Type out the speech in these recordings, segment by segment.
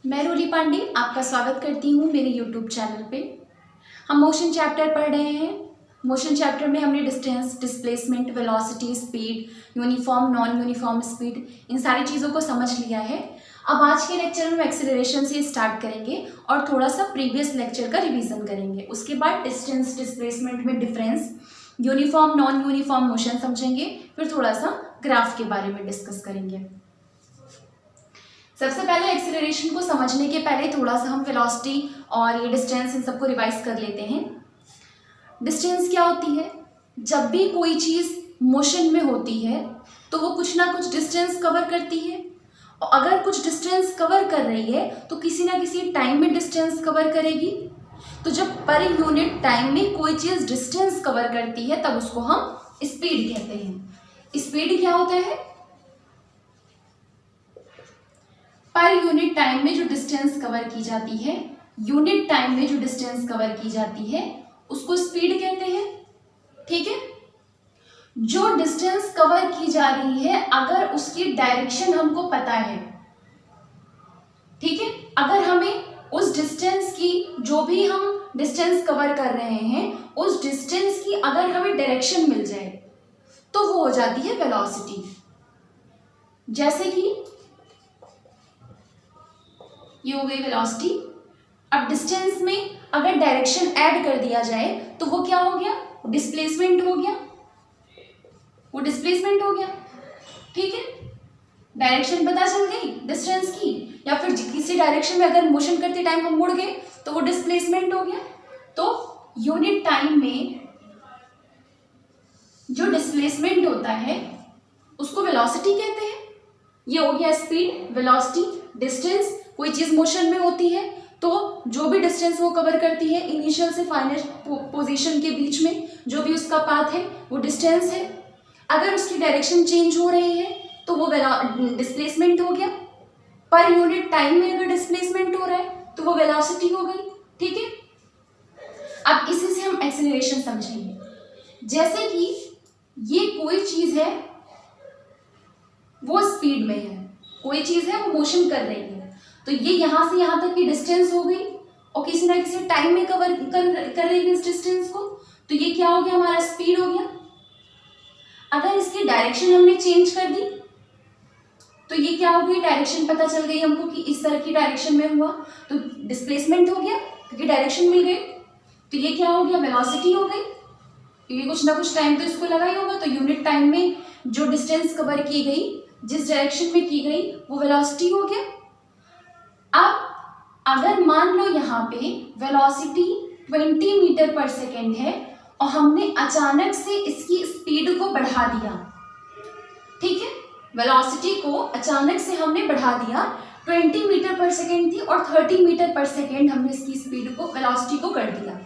मैं रूली पांडे आपका स्वागत करती हूँ मेरे यूट्यूब चैनल पे। हम मोशन चैप्टर पढ़ रहे हैं। मोशन चैप्टर में हमने distance, displacement, velocity, speed, uniform, non uniform speed, इन सारी चीज़ों को समझ लिया है। अब आज के लेक्चर में हम एक्सेलरेशन से स्टार्ट करेंगे और थोड़ा सा प्रीवियस लेक्चर का रिवीजन करेंगे। उसके बाद डिस्टेंस, डिस्प्लेसमेंट में difference, uniform, non uniform motion समझेंगे, फिर थोड़ा सा ग्राफ के बारे में डिस्कस करेंगे। सबसे पहले एक्सेलरेशन को समझने के पहले थोड़ा सा हम वेलोसिटी और ये डिस्टेंस इन सबको रिवाइज कर लेते हैं। डिस्टेंस क्या होती है? जब भी कोई चीज़ मोशन में होती है तो वो कुछ ना कुछ डिस्टेंस कवर करती है, और अगर कुछ डिस्टेंस कवर कर रही है तो किसी ना किसी टाइम में डिस्टेंस कवर करेगी। तो जब पर यूनिट टाइम में कोई चीज़ डिस्टेंस कवर करती है तब उसको हम स्पीड कहते हैं। स्पीड क्या होता है? पर यूनिट टाइम में जो डिस्टेंस कवर की जाती है, यूनिट टाइम में जो डिस्टेंस कवर की जाती है उसको स्पीड कहते हैं। ठीक है, जो डिस्टेंस कवर की जा रही है अगर उसकी डायरेक्शन हमको पता है, ठीक है, अगर हमें उस डिस्टेंस की, जो भी हम डिस्टेंस कवर कर रहे हैं उस डिस्टेंस की अगर हमें डायरेक्शन मिल जाए तो वो हो जाती है वेलोसिटी। जैसे कि ये हो गई वेलोसिटी। अब डिस्टेंस में अगर डायरेक्शन ऐड कर दिया जाए तो वो क्या हो गया? डिस्प्लेसमेंट हो गया। वो डिस्प्लेसमेंट हो गया। ठीक है, डायरेक्शन पता चल गई डिस्टेंस की, या फिर किसी डायरेक्शन में अगर मोशन करते टाइम हम मुड़ गए तो वो डिस्प्लेसमेंट हो गया। तो यूनिट टाइम में जो डिस्प्लेसमेंट होता है उसको वेलोसिटी कहते हैं। ये हो गया स्पीड, वेलोसिटी, डिस्टेंस। कोई चीज मोशन में होती है तो जो भी डिस्टेंस वो कवर करती है इनिशियल से फाइनल पोजीशन के बीच में, जो भी उसका पाथ है वो डिस्टेंस है। अगर उसकी डायरेक्शन चेंज हो रही है तो वो डिस्प्लेसमेंट हो गया। पर यूनिट टाइम में अगर डिस्प्लेसमेंट हो रहा है तो वो वेलोसिटी हो गई। ठीक है, अब इसी से हम एक्सेलरेशन समझेंगे। जैसे कि ये कोई चीज है वो स्पीड में है, कोई चीज है वो मोशन कर रही है, तो ये यहां से यहां तक की डिस्टेंस हो गई और किसी ना किसी टाइम में कवर कर रही है इस डिस्टेंस को, तो ये क्या हो गया? हमारा स्पीड हो गया। अगर इसकी डायरेक्शन हमने चेंज कर दी तो ये क्या हो गई? डायरेक्शन पता चल गई हमको कि इस तरह की डायरेक्शन में हुआ तो डिस्प्लेसमेंट हो गया क्योंकि डायरेक्शन मिल गई। तो ये क्या हो गया? वेलोसिटी हो गई, क्योंकि कुछ ना कुछ टाइम तो इसको लगा ही होगा। तो यूनिट टाइम में जो डिस्टेंस कवर की गई, जिस डायरेक्शन में की गई, वो वेलोसिटी हो गया। अब अगर मान लो यहाँ पे वेलोसिटी 20 मीटर पर सेकेंड है और हमने अचानक से इसकी स्पीड को बढ़ा दिया। ठीक है, वेलोसिटी को अचानक से हमने बढ़ा दिया। 20 मीटर पर सेकेंड थी और 30 मीटर पर सेकेंड हमने इसकी स्पीड को, वेलोसिटी को कर दिया।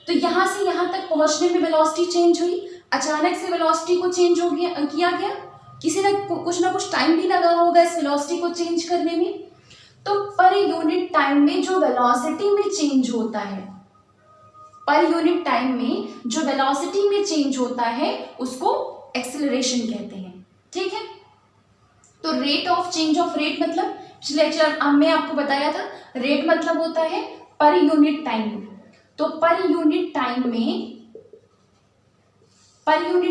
तो यहाँ से यहाँ तक पहुंचने में वेलोसिटी चेंज हुई। अचानक से वेलोसिटी को चेंज हो गया, किया गया। किसी ना कुछ टाइम भी लगा होगा इस वेलोसिटी को चेंज करने में। तो पर यूनिट टाइम में जो वेलोसिटी में चेंज होता है, पर यूनिट टाइम में जो वेलोसिटी में चेंज होता है उसको एक्सेलरेशन कहते हैं। ठीक है, तो rate of change of rate मतलब पिछले लेक्चर में आपको बताया था, रेट मतलब होता है पर यूनिट टाइम। तो पर यूनिट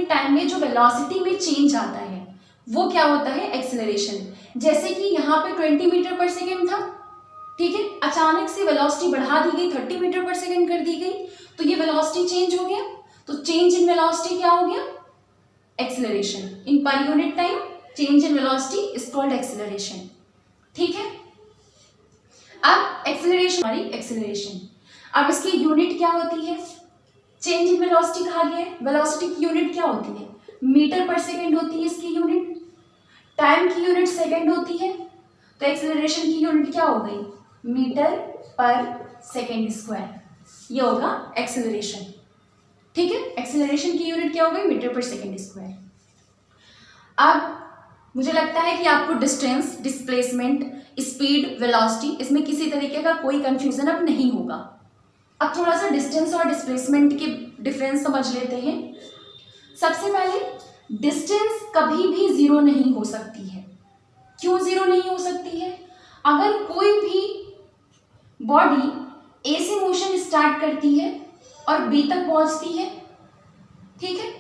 टाइम में जो वेलोसिटी में चेंज आता है वो क्या होता है? एक्सेलरेशन। जैसे कि यहाँ पे 20 मीटर पर सेकेंड था, ठीक है, अचानक से वेलोसिटी बढ़ा दी गई, 30 मीटर पर सेकेंड कर दी गई, तो ये वेलोसिटी चेंज हो गया। तो चेंज इन वेलोसिटी क्या हो गया? Acceleration. In per unit time change in velocity is called acceleration. ठीक है, अब एक्सेलरेशन, हमारी एक्सेलरेशन। अब इसकी यूनिट क्या होती है? चेंज इन वेलोसिटी कहा गया है, वेलोसिटी की यूनिट क्या होती है? मीटर पर सेकेंड होती है इसकी यूनिट। टाइम की यूनिट सेकेंड होती है, तो एक्सेलरेशन की यूनिट क्या हो गई? मीटर पर सेकेंड स्क्वायर। ये होगा एक्सेलरेशन। ठीक है, एक्सेलरेशन की यूनिट क्या हो गई? मीटर पर सेकेंड स्क्वायर। अब मुझे लगता है कि आपको डिस्टेंस, डिस्प्लेसमेंट, स्पीड, वेलोसिटी, इसमें किसी तरीके का कोई कंफ्यूजन अब नहीं होगा। अब थोड़ा सा डिस्टेंस और डिस्प्लेसमेंट के डिफरेंस समझ लेते हैं। सबसे पहले डिस्टेंस कभी भी जीरो नहीं हो सकती है। क्यों जीरो नहीं हो सकती है? अगर कोई भी बॉडी ए से मोशन स्टार्ट करती है और बी तक पहुंचती है, ठीक है,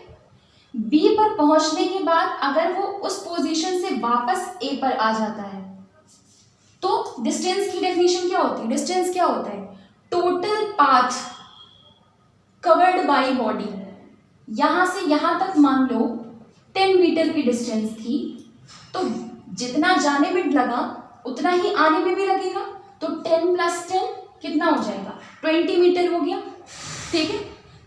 बी पर पहुंचने के बाद अगर वो उस पोजीशन से वापस ए पर आ जाता है, तो डिस्टेंस की डेफिनेशन क्या होती है? डिस्टेंस क्या होता है? Total path covered by body. यहां से यहां तक मान लो 10 मीटर की डिस्टेंस थी, तो जितना जाने में लगा उतना ही आने में भी लगेगा, तो 10 + 10 कितना हो जाएगा? 20 मीटर हो गया, ठीक है।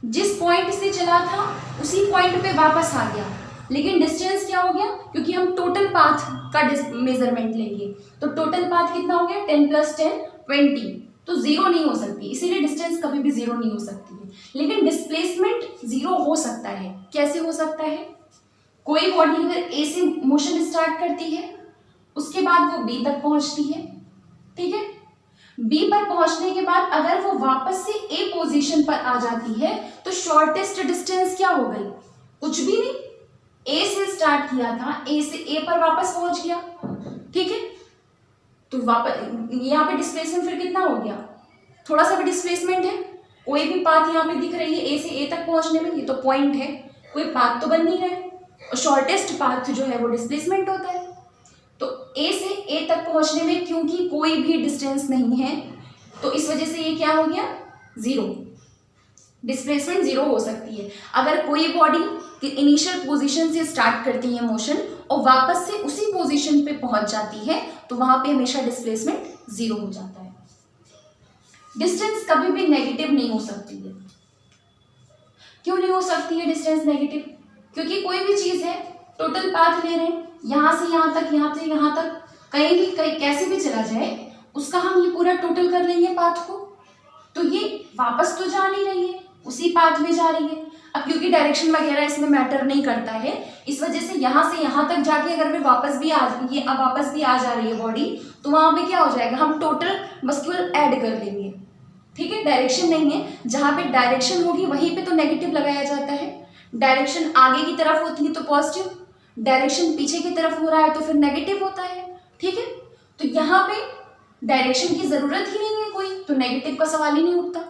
जिस पॉइंट से चला था उसी पॉइंट पे वापस आ गया, लेकिन डिस्टेंस क्या हो गया? क्योंकि हम टोटल पाथ का मेजरमेंट लेंगे, तो टोटल पाथ कितना हो गया? 10 + 10 20, तो जीरो नहीं हो सकती, इसीलिए डिस्टेंस कभी भी जीरो नहीं हो सकती है। लेकिन डिस्प्लेसमेंट जीरो हो सकता है। कैसे हो सकता है? कोई बॉडी अगर ए से मोशन स्टार्ट करती है, उसके बाद वो बी तक पहुंचती है, ठीक है, बी पर पहुंचने के बाद अगर वो वापस से ए पोजीशन पर आ जाती है, तो शॉर्टेस्ट डिस्टेंस क्या हो गई? कुछ भी नहीं, ए से स्टार्ट किया था, ए से ए पर वापस पहुंच गया, ठीक है, तो वापस यहाँ पे डिस्प्लेसमेंट फिर कितना हो गया? थोड़ा सा भी डिस्प्लेसमेंट है, कोई भी पाथ यहाँ पे दिख रही है ए से ए तक पहुंचने में, ये तो पॉइंट है, कोई पाथ तो बन नहीं रहा है, और शॉर्टेस्ट पाथ जो है वो डिस्प्लेसमेंट होता है। तो ए से ए तक पहुंचने में क्योंकि कोई भी डिस्टेंस नहीं है, तो इस वजह से ये क्या हो गया? जीरो, डिस्प्लेसमेंट जीरो हो सकती है। अगर कोई बॉडी इनिशियल पोजीशन से स्टार्ट करती है मोशन और वापस से उसी पोजीशन पे पहुंच जाती है, तो वहां पे हमेशा डिस्प्लेसमेंट जीरो हो जाता है। डिस्टेंस कभी भी नेगेटिव नहीं हो सकती है। क्यों नहीं हो सकती है डिस्टेंस नेगेटिव? क्योंकि कोई भी चीज है, टोटल पाथ ले रहे हैं, यहां से यहां तक, यहां से यहां तक, कहीं भी कैसे भी चला जाए, उसका हम ये पूरा टोटल कर लेंगे पाथ को, तो ये वापस तो जा नहीं रही है, उसी पाथ में जा रही है। अब क्योंकि डायरेक्शन वगैरह इसमें मैटर नहीं करता है, इस वजह से यहां तक जाके अगर वे वापस भी आ जा रही है बॉडी, तो वहां पे क्या हो जाएगा? हम टोटल बस केवल ऐड कर लेंगे, ठीक है, डायरेक्शन नहीं है। जहां पे डायरेक्शन होगी वहीं पे तो नेगेटिव लगाया जाता है। डायरेक्शन आगे की तरफ होती है तो पॉजिटिव, डायरेक्शन पीछे की तरफ हो रहा है तो फिर नेगेटिव होता है, ठीक है। तो यहाँ पे डायरेक्शन की जरूरत ही नहीं है कोई, तो नेगेटिव का सवाल ही नहीं उठता,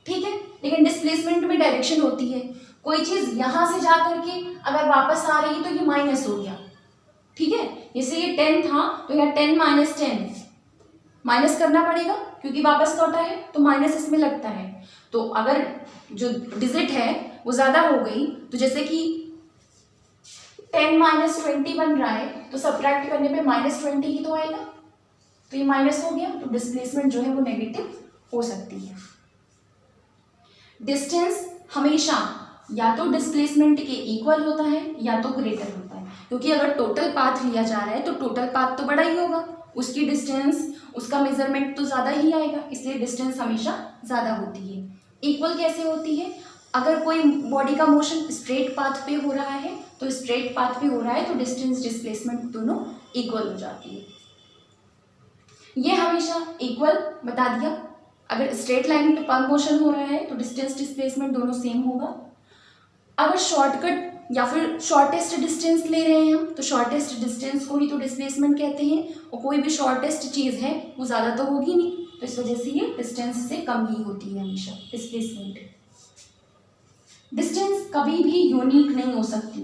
ठीक है। लेकिन डिस्प्लेसमेंट में डायरेक्शन होती है, कोई चीज यहां से जा करके अगर वापस आ रही है तो ये माइनस हो गया, ठीक है। जैसे ये 10 था तो यहाँ 10 - 10 माइनस करना पड़ेगा, क्योंकि वापस लौटा है तो माइनस इसमें लगता है। तो अगर जो डिजिट है वो ज्यादा हो गई, तो जैसे कि 10 - 20 बन रहा है, तो सब्ट्रैक्ट करने पे -20 ही तो आएगा, तो ये माइनस हो गया, तो डिस्प्लेसमेंट जो है वो नेगेटिव हो सकती है। डिस्टेंस हमेशा या तो डिस्प्लेसमेंट के इक्वल होता है या तो ग्रेटर होता है, क्योंकि अगर टोटल पाथ लिया जा रहा है तो टोटल पाथ तो बड़ा ही होगा, उसकी डिस्टेंस, उसका मेजरमेंट तो ज़्यादा ही आएगा, इसलिए डिस्टेंस हमेशा ज़्यादा होती है। इक्वल कैसे होती है? अगर कोई बॉडी का मोशन स्ट्रेट पाथ पे हो रहा है, तो स्ट्रेट पाथ पे हो रहा है तो डिस्टेंस डिस्प्लेसमेंट दोनों इक्वल हो जाती है। ये हमेशा इक्वल बता दिया। अगर स्ट्रेट लाइन पे पर मोशन हो रहा है तो डिस्टेंस डिस्प्लेसमेंट दोनों सेम होगा। अगर शॉर्टकट या फिर शॉर्टेस्ट डिस्टेंस ले रहे हैं हम, तो शॉर्टेस्ट डिस्टेंस को ही तो डिस्प्लेसमेंट कहते हैं, और कोई भी शॉर्टेस्ट चीज़ है वो ज़्यादा तो होगी नहीं, तो इस वजह से ये डिस्टेंस से कम ही होती है हमेशा डिस्प्लेसमेंट। डिस्टेंस कभी भी यूनिक नहीं हो सकती।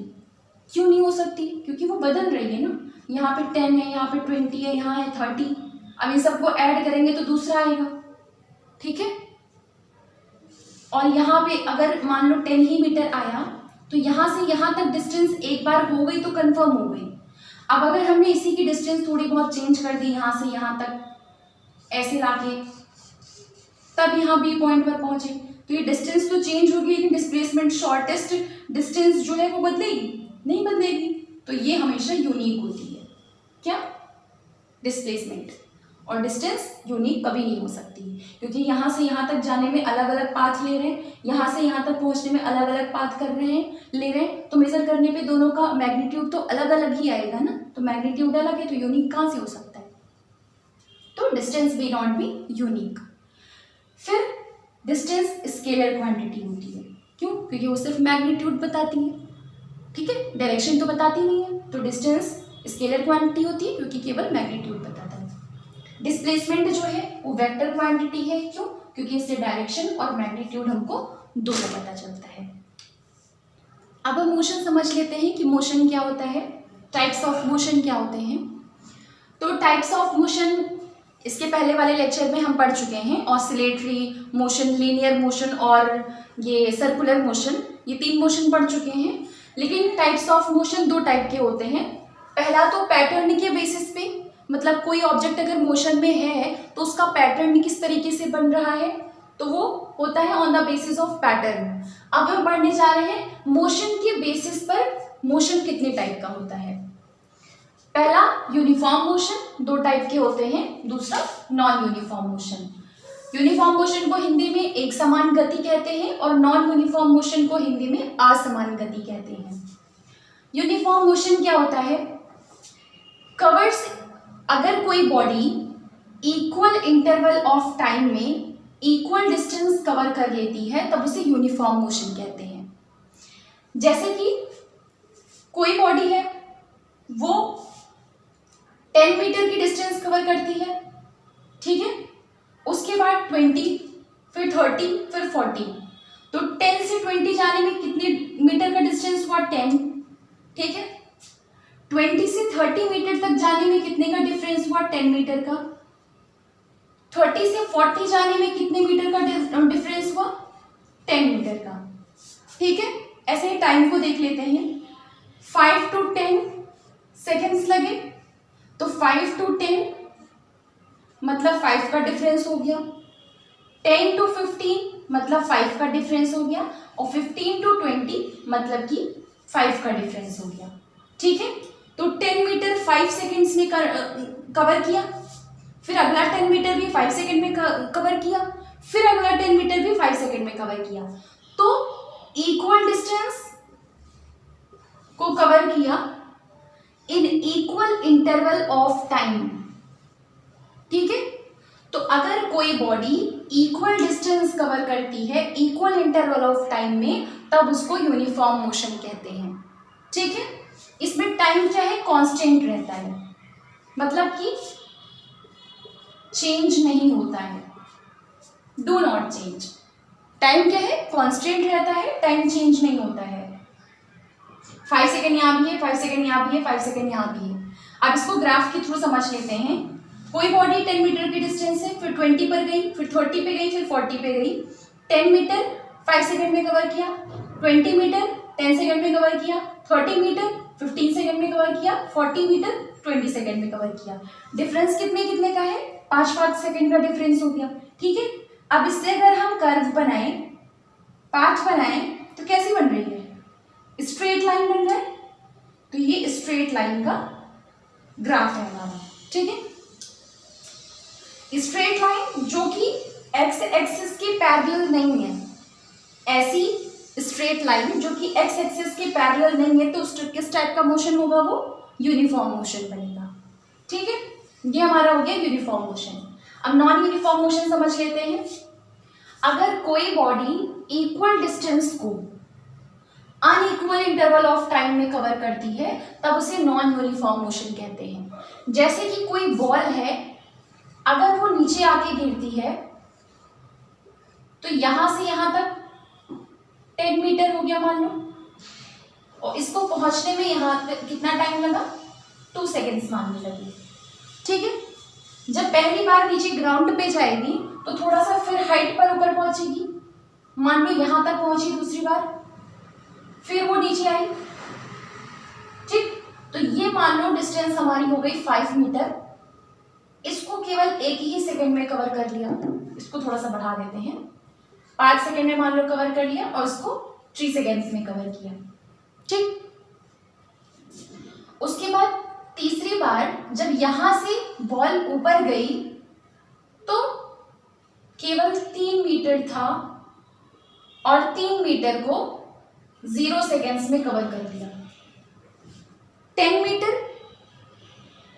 क्यों नहीं हो सकती? क्योंकि वो बदल रही है ना, यहाँ पे 10 है, यहाँ पे 20 है, यहाँ है 30, अब इन सबको ऐड करेंगे तो दूसरा आएगा, ठीक है। और यहाँ पे अगर मान लो 10 ही मीटर आया, तो यहाँ से यहाँ तक डिस्टेंस एक बार हो गई तो कंफर्म हो गई। अब अगर हमने इसी की डिस्टेंस थोड़ी बहुत चेंज कर दी, यहाँ से यहाँ तक ऐसे लाके, तब यहाँ बी पॉइंट पर पहुंचे, तो ये डिस्टेंस तो चेंज होगी, लेकिन डिस्प्लेसमेंट शॉर्टेस्ट डिस्टेंस जो है वो बदलेगी नहीं? बदलेगी। तो ये हमेशा यूनिक होती है, क्या? डिस्प्लेसमेंट। और डिस्टेंस यूनिक कभी नहीं हो सकती, क्योंकि यहाँ से यहाँ तक जाने में अलग अलग पाथ ले रहे हैं, यहाँ से यहाँ तक पहुँचने में अलग अलग पाथ ले रहे हैं, तो मेजर करने पे दोनों का मैग्नीट्यूड तो अलग अलग ही आएगा ना, तो मैग्नीट्यूड अलग है तो यूनिक कहाँ से हो सकता है? तो डिस्टेंस भी नॉट बी यूनिक। फिर डिस्टेंस स्केलर क्वांटिटी होती है। क्यों? क्योंकि वो सिर्फ मैग्नीट्यूड बताती है, ठीक है, डायरेक्शन तो बताती नहीं है, तो डिस्टेंस स्केलर क्वांटिटी होती है क्योंकि केवल मैग्नीट्यूड बताता है। डिस्प्लेसमेंट जो है वो वेक्टर क्वांटिटी है, क्यों? क्योंकि इससे डायरेक्शन और मैग्नीट्यूड हमको दोनों पता चलता है। अब हम मोशन समझ लेते हैं कि मोशन क्या होता है, टाइप्स ऑफ मोशन क्या होते हैं। तो टाइप्स ऑफ मोशन इसके पहले वाले लेक्चर में हम पढ़ चुके हैं, ऑसिलेटरी मोशन, लीनियर मोशन और ये सर्कुलर मोशन, ये 3 मोशन पढ़ चुके हैं। लेकिन टाइप्स ऑफ मोशन 2 टाइप के होते हैं। पहला तो पैटर्न के बेसिस पे, मतलब कोई ऑब्जेक्ट अगर मोशन में है तो उसका पैटर्न किस तरीके से बन रहा है, तो वो होता है on the basis of pattern. अब हम पढ़ने जा रहे हैं मोशन के बेसिस पर मोशन कितने टाइप का होता है। पहला यूनिफॉर्म मोशन 2 टाइप के होते हैं, दूसरा non uniform motion. Uniform motion को हिंदी में एक समान गति कहते हैं और नॉन यूनिफॉर्म मोशन को हिंदी में असमान गति कहते हैं। यूनिफॉर्म मोशन क्या होता है? कवर्स, अगर कोई body equal interval of time में इक्वल डिस्टेंस कवर कर लेती है तब उसे यूनिफॉर्म मोशन कहते हैं। जैसे कि कोई बॉडी है वो 10 मीटर की डिस्टेंस कवर करती है, ठीक है, उसके बाद 20, फिर 30, फिर 40, तो 10 से 20 जाने में कितने मीटर का डिस्टेंस हुआ? 10, ठीक है। 20 से 30 मीटर तक जाने में कितने का डिफरेंस हुआ? 10 मीटर का। 30 से 40 जाने में कितने मीटर का डिफरेंस हुआ? 10 मीटर का, ठीक है। ऐसे ही टाइम को देख लेते हैं, 5 to 10 सेकेंड्स लगे, तो 5 to 10 मतलब 5 का डिफरेंस हो गया, 10 to 15 मतलब 5 का डिफरेंस हो गया, और 15 to 20 मतलब कि 5 का डिफरेंस हो गया, ठीक है। तो 10 मीटर 5 सेकेंड्स में कवर किया, फिर अगला 10 मीटर भी 5 सेकेंड में कवर किया, फिर अगला 10 मीटर भी 5 सेकेंड में कवर किया। तो इक्वल डिस्टेंस को कवर किया in equal interval of time, ठीक है। तो अगर कोई बॉडी इक्वल डिस्टेंस कवर करती है इक्वल इंटरवल ऑफ टाइम में तब उसको यूनिफॉर्म मोशन कहते हैं, ठीक है। इसमें टाइम क्या है? कांस्टेंट रहता है, मतलब कि चेंज नहीं होता है, डू नॉट चेंज। टाइम क्या है? कांस्टेंट रहता है, टाइम चेंज नहीं होता है। 5 सेकेंड यहाँ भी है, 5 सेकेंड यहाँ भी है, 5 सेकेंड यहाँ भी है। अब इसको ग्राफ के थ्रू समझ लेते हैं। कोई बॉडी 10 मीटर की डिस्टेंस है, फिर 20 पर गई, फिर 30 पे गई, फिर 40 पे गई। 10 मीटर 5 सेकेंड में कवर किया, 20 मीटर 10 सेकेंड में कवर किया, 30 मीटर 15 सेकेंड में कवर किया, 40 मीटर 20 सेकेंड में कवर किया। डिफरेंस कितने कितने का है? 5-5 सेकेंड का डिफरेंस हो गया, ठीक है। अब इससे अगर हम कर्व बनाए, पाथ बनाए, तो कैसी बन रही है? स्ट्रेट लाइन बन रहा है। तो ये स्ट्रेट लाइन का ग्राफ है हमारा, ठीक है। स्ट्रेट लाइन जो कि एक्स एक्सिस के पैरेलल नहीं है, ऐसी स्ट्रेट लाइन जो कि एक्स एक्सिस के पैरेलल नहीं है, तो किस टाइप का मोशन होगा? वो यूनिफॉर्म मोशन बनेगा, ठीक है। ये हमारा हो गया यूनिफॉर्म मोशन। अब नॉन यूनिफॉर्म मोशन समझ लेते हैं। अगर कोई बॉडी इक्वल डिस्टेंस को अनइक्वल इंटरवल ऑफ टाइम में कवर करती है तब उसे नॉन यूनिफॉर्म मोशन कहते हैं। जैसे कि कोई बॉल है, अगर वो नीचे आके गिरती है तो यहां से यहां तक 10 मीटर हो गया मान लो, और इसको पहुंचने में यहां कितना टाइम लगा? 2 सेकेंड्स मानने लगे, ठीक है। जब पहली बार नीचे ग्राउंड पे जाएगी तो थोड़ा सा फिर हाइट पर ऊपर पहुंचेगी, मान लो यहां तक पहुंची दूसरी बार, फिर वो नीचे आई, ठीक। तो ये मान लो डिस्टेंस हमारी हो गई 5 मीटर। इसको केवल 1 ही सेकेंड में कवर कर लिया, इसको थोड़ा सा बढ़ा देते हैं, 5 सेकेंड में मान लो कवर कर लिया, और इसको 3 सेकेंड्स में कवर किया, ठीक। उसके बाद तीसरी बार जब यहां से बॉल ऊपर गई तो केवल 3 मीटर था और 3 मीटर को 0 सेकेंड्स में कवर कर दिया। 10 मीटर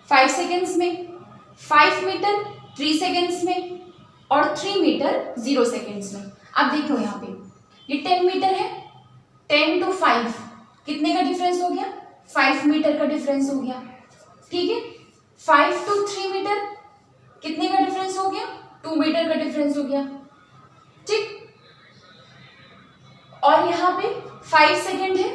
5 सेकेंड्स में, 5 मीटर 3 सेकेंड्स में, और 3 मीटर 0 सेकेंड्स में। अब देखो यहाँ पे ये 10 मीटर है, 10 to 5 कितने का डिफरेंस हो गया? 5 मीटर का डिफरेंस हो गया, ठीक है। 5 to 3 मीटर कितने का डिफरेंस हो गया? 2 मीटर का डिफरेंस हो गया, ठीक। और यहाँ पे 5 सेकेंड है,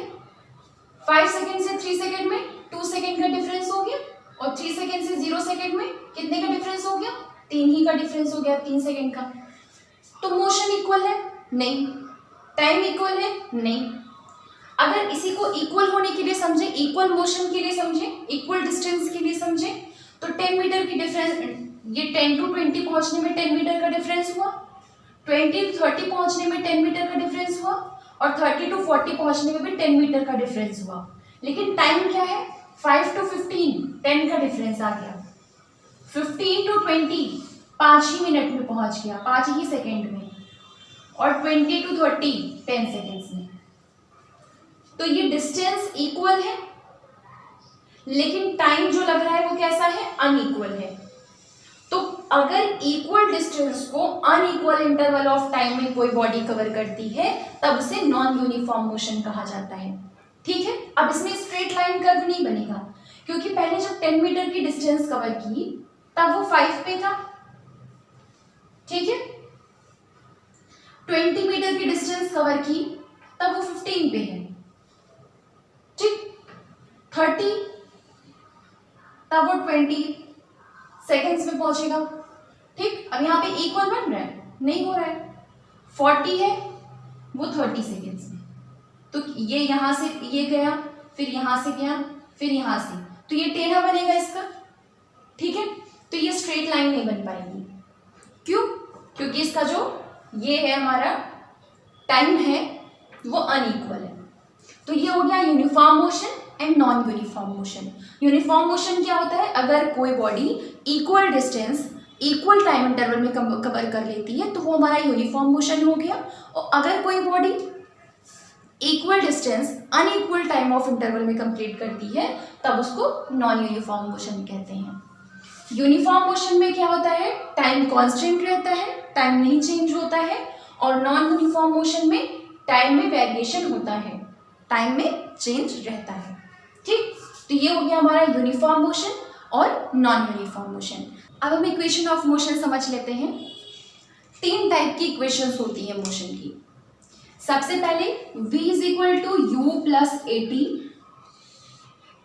5 सेकेंड से 3 सेकेंड में 2 सेकेंड का डिफरेंस हो गया, और 3 सेकेंड से 0 सेकेंड में कितने का डिफरेंस हो गया? 3 ही का डिफरेंस हो गया, 3 सेकेंड का। तो मोशन इक्वल है? नहीं। टाइम इक्वल है? नहीं। अगर इसी को इक्वल होने के लिए समझे, इक्वल मोशन के लिए समझे, इक्वल डिस्टेंस के लिए समझे, तो 10 मीटर की डिफरेंस, ये 10 to 20 पहुंचने में 10 मीटर का डिफरेंस हुआ, 20 to 30 पहुंचने में 10 मीटर का डिफरेंस हुआ, और 30 to 40 पहुंचने में भी 10 मीटर का डिफरेंस हुआ। लेकिन टाइम क्या है? 5 to 15, 10 का डिफरेंस आ गया। 15 to 20 5 ही मिनट में पहुंच गया, 5 ही सेकेंड में, और 20 to 30 10 सेकेंड्स में। तो ये डिस्टेंस इक्वल है, लेकिन टाइम जो लग रहा है वो कैसा है? अनइक्वल है। तो अगर इक्वल डिस्टेंस को अनइक्वल इंटरवल ऑफ टाइम में कोई बॉडी कवर करती है, तब उसे नॉन यूनिफॉर्म मोशन कहा जाता है, ठीक है। अब इसमें स्ट्रेट लाइन कर्व नहीं बनेगा, क्योंकि पहले जब 10 मीटर की डिस्टेंस कवर की तब वो 5 पे था, ठीक है। 20 मीटर की डिस्टेंस कवर की तब वो 15 पे है, ठीक। 30 तब वो 20 सेकेंड्स में पहुंचेगा, ठीक। अब यहाँ पे इक्वल बन रहा है? नहीं हो रहा है। 40 है, वो 30 सेकेंड्स में, तो ये यहाँ से ये गया, फिर यहाँ से गया, फिर यहाँ से, तो ये टेढ़ा बनेगा इसका, ठीक है। तो ये स्ट्रेट लाइन नहीं बन पाएगी। क्यों? क्योंकि इसका जो ये है हमारा टाइम है वो अनइक्वल है। तो ये हो गया uniform motion and non uniform motion. Uniform motion क्या होता है? अगर कोई body equal distance equal time interval में कवर कर लेती है तो वो हमारा यूनिफॉर्म मोशन हो गया। और अगर कोई body equal distance unequal time of interval में कंप्लीट करती है तब उसको नॉन यूनिफॉर्म मोशन कहते हैं। यूनिफॉर्म मोशन में क्या होता है? टाइम कांस्टेंट रहता है, टाइम नहीं चेंज होता है, और नॉन यूनिफॉर्म मोशन में टाइम में वेरिएशन होता है, टाइम में चेंज रहता है, ठीक। तो ये हो गया हमारा यूनिफॉर्म मोशन और नॉन यूनिफॉर्म मोशन। अब हम इक्वेशन ऑफ मोशन समझ लेते हैं। 3 टाइप की इक्वेशंस होती है मोशन की। सबसे पहले v is equal to U plus A T,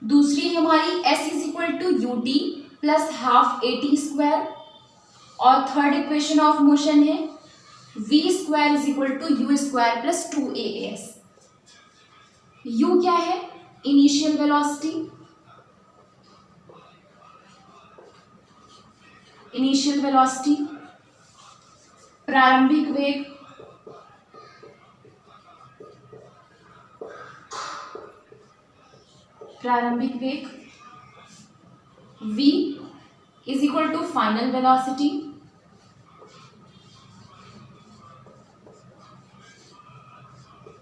दूसरी हमारी s is equal to U T plus half A T square, और थर्ड इक्वेशन ऑफ मोशन है v square is equal to U square plus 2as। u क्या है? Initial velocity, initial velocity, प्रारंभिक वेग, प्रारंभिक वेग, v is equal to final velocity,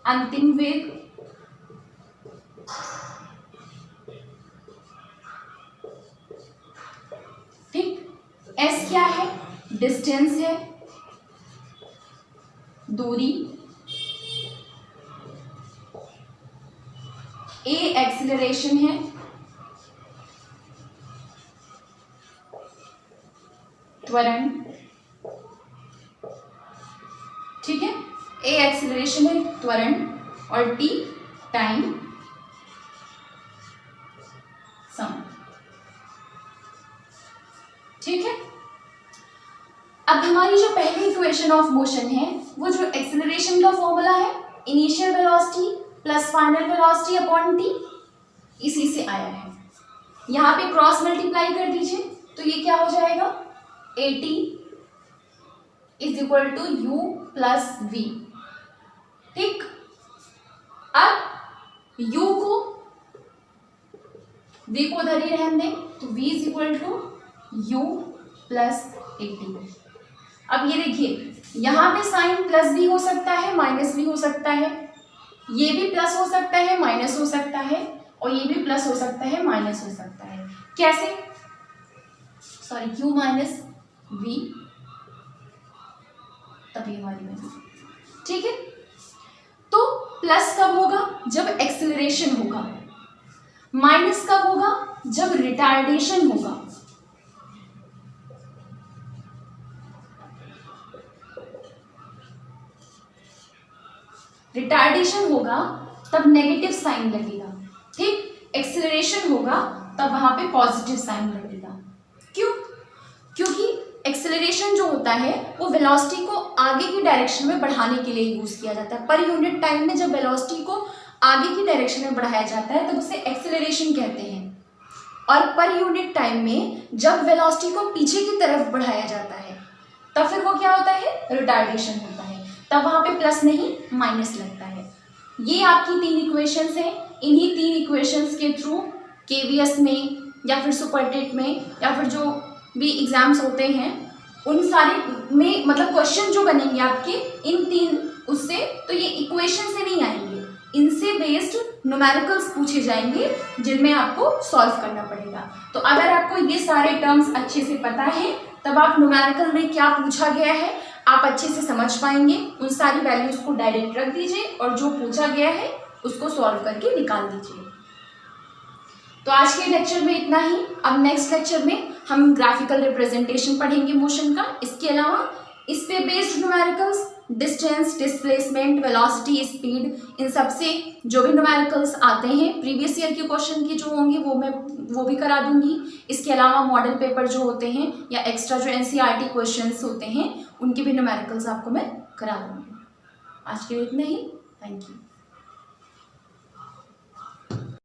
अंतिम वेग, ठीक। s क्या है? डिस्टेंस है, दूरी, a एक्सीलरेशन है, त्वरण, ठीक है। a एक्सीलरेशन है, त्वरण, और t टाइम, समय, ठीक है। अब हमारी जो पहली इक्वेशन ऑफ मोशन है वो जो एक्सीलरेशन का फॉर्मूला है initial velocity plus final velocity upon T, इसी से आया है। यहाँ पे क्रॉस मल्टीप्लाई कर दीजिए तो ये क्या हो जाएगा? A T is equal to U plus V, ठीक। अब u को v को उधर ही रहने दें तो v is equal to U plus A T. अब ये देखिए यहाँ पे साइन प्लस भी हो सकता है, माइनस भी हो सकता है, ये भी प्लस हो सकता है, माइनस हो सकता है, और ये भी प्लस हो सकता है, माइनस हो सकता है। कैसे? सॉरी, q माइनस v, तभी हमारी वैल्यू, ठीक है। तो प्लस कब होगा? जब एक्सीलरेशन होगा। माइनस कब होगा? जब रिटार्डेशन होगा। रिटार्डेशन होगा तब नेगेटिव साइन लगेगा, ठीक। एक्सेलरेशन होगा तब वहां पे पॉजिटिव साइन लगेगा। क्यों? क्योंकि एक्सेलरेशन जो होता है वो वेलोसिटी को आगे की डायरेक्शन में बढ़ाने के लिए यूज किया जाता है। पर यूनिट टाइम में जब वेलोसिटी को आगे की डायरेक्शन में बढ़ाया जाता है तब उसे एक्सेलरेशन कहते हैं, और पर यूनिट टाइम में जब वेलोसिटी को पीछे की तरफ बढ़ाया जाता है तब फिर वो क्या होता है, रिटार्डेशन होता है। तब वहां पे प्लस नहीं माइनस लगता है। ये आपकी 3 इक्वेशंस हैं। इन्हीं 3 इक्वेशंस के थ्रू केवीएस में या फिर सुपरटेट में या फिर जो भी एग्जाम्स होते हैं उन सारे में मतलब क्वेश्चन जो बनेंगे आपके इन 3 उससे, तो ये इक्वेशन से नहीं आएंगे, इनसे बेस्ड न्यूमेरिकल्स पूछे जाएंगे जिनमें आपको सॉल्व करना पड़ेगा। तो अगर आपको ये सारे टर्म्स अच्छे से पता है तब आप न्यूमेरिकल में क्या पूछा गया है आप अच्छे से समझ पाएंगे। उन सारी वैल्यूज को डायरेक्ट रख दीजिए और जो पूछा गया है उसको सॉल्व करके निकाल दीजिए। तो आज के लेक्चर में इतना ही। अब नेक्स्ट लेक्चर में हम ग्राफिकल रिप्रेजेंटेशन पढ़ेंगे मोशन का। इसके अलावा इस पे based numericals, distance, displacement, velocity, speed, इन सब से जो भी न्यूमेरिकल्स आते हैं प्रीवियस ईयर के क्वेश्चन के जो होंगे वो भी करा दूंगी। इसके अलावा मॉडल पेपर जो होते हैं या एक्स्ट्रा जो एनसीईआरटी क्वेश्चंस होते हैं उनके भी न्यूमेरिकल्स आपको मैं करा दूंगी। आज के लिए इतना ही। Thank you.